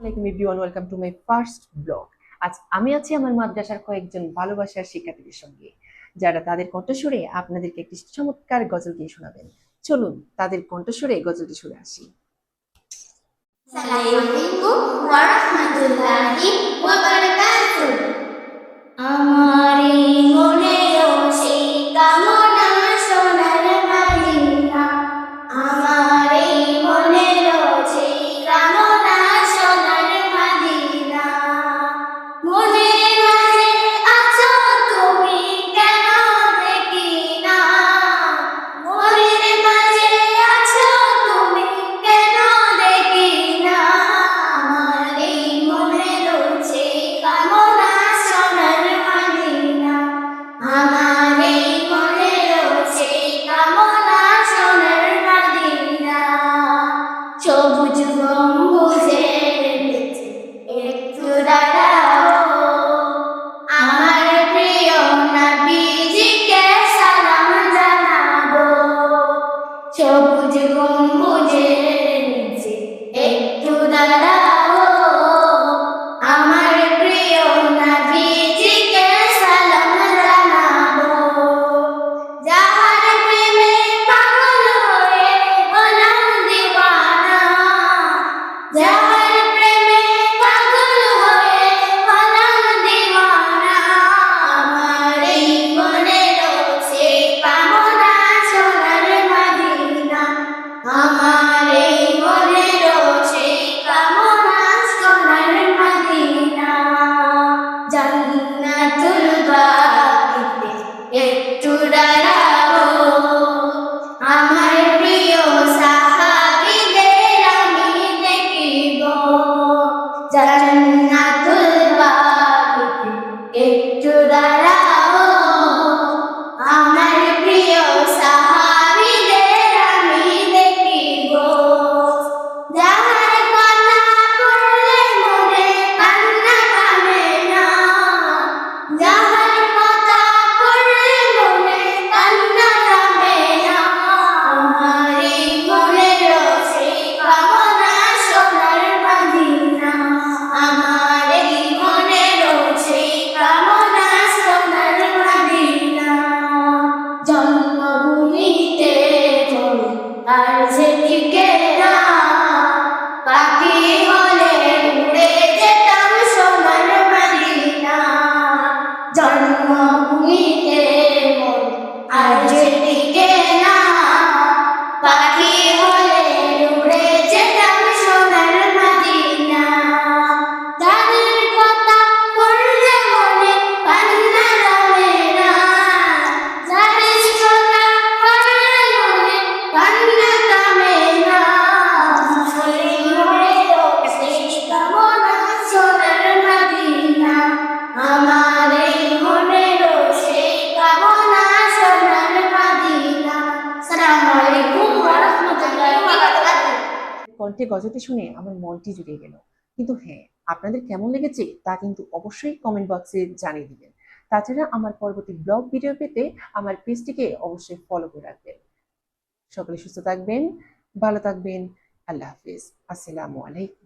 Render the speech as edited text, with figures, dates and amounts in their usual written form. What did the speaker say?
আসসালামু everyone, welcome to my first blog. আজ আমি আছি আমার মাদ্রাসার কয়েকজন ভালোবাসার শিক্ষার্থীদের সঙ্গে, যারা তাদের কণ্ঠস্বরে আপনাদেরকে একটি চমৎকার গজল গিয়ে শোনাবেন। চলুন তাদের কণ্ঠস্বরে গজলটি শুনে আসি। আসসালামু আলাইকুম ওয়া রাহমাতুল্লাহি ওয়া বারাকাতুহু। আমার মনেরও সেই কামনা সোনার মদিনা, আমার মনেরও সেই কামনা সোনার মদিনা। মনের মাঝে আছো তুমি কেন দেখি না, মনের মাঝে আছো তুমি কেন দেখি না। আমার মনেরও সেই কামনা সোনার মদিনা, আমার মনেরও সেই কামনা সোনার মদিনা। সবুজ গম্বুজের নিচে একটু দাঁড়াও, আমার প্রিয় নবীজিকে সালাম জানাবো। সবুজ গম্বুজের নিচে একটু দাঁড়াও, আমার প্রিয় নবীজিকে সালাম জানাবো। যাহার প্রেমে পাগল হয়ে হলাম দিওয়ানা, যাহার প্রেমে পাগল হয়ে হলাম দিওয়ানা। আমার মনেরও সেই কামনা সোনার মদিনা, আমার মনেরও সেই কামনা সোনার মদিনা। জান্নাতুল বাকিতে একটু দাঁড়াও, আমার প্রিয় সাহাবীদের আমি দেখিব। জান্নাতুল বাকিতে একটু দাঁড়াও, আমার প্রিয় সাহাবীদের আমি দেখিব। যাহার কথা পড়লে মনে কান্না থামে না, যাহার কথা পড়লে মনে কান্না থামে না। আমার মনেরও সেই কামনা সোনার মদিনা, আমার মনেরও সেই কামনা সোনার মদিনা। জন্মভূমিতে তুমি আর যেদিকে না, পাখি হলে উড়ে যেতাম সোনার মদিনা। জন্মভূমিতে আর যেদিকে না, পাখি হলে উড়ে যেতাম সোনার মদিনা। যাদের কথা পড়লে মনে কান্না থামে না, যাদের কথা পড়লে মনে কান্না থামে না। মনেরও সেই কামনা সোনার মদিনা, আমার মনেরও সেই কামনা সোনার মদিনা। আসসালামু আলাইকুম ওয়া রাহমাতুল্লাহি ওয়া বারাকাতুহু। কণ্ঠে গজলটি শুনে আমার মনটি জুড়িয়ে গেল। কিন্তু হ্যাঁ, আপনাদের কেমন লেগেছে তা কিন্তু অবশ্যই কমেন্ট বক্সে জানিয়ে দিবেন। তাছাড়া আমার পরবর্তী ব্লগ ভিডিও পেতে আমার পেজটিকে অবশ্যই ফলো করে রাখবেন। সকলে সুস্থ থাকবেন, ভালো থাকবেন। আল্লাহ হাফিজ। আসসালামু আলাইকুম।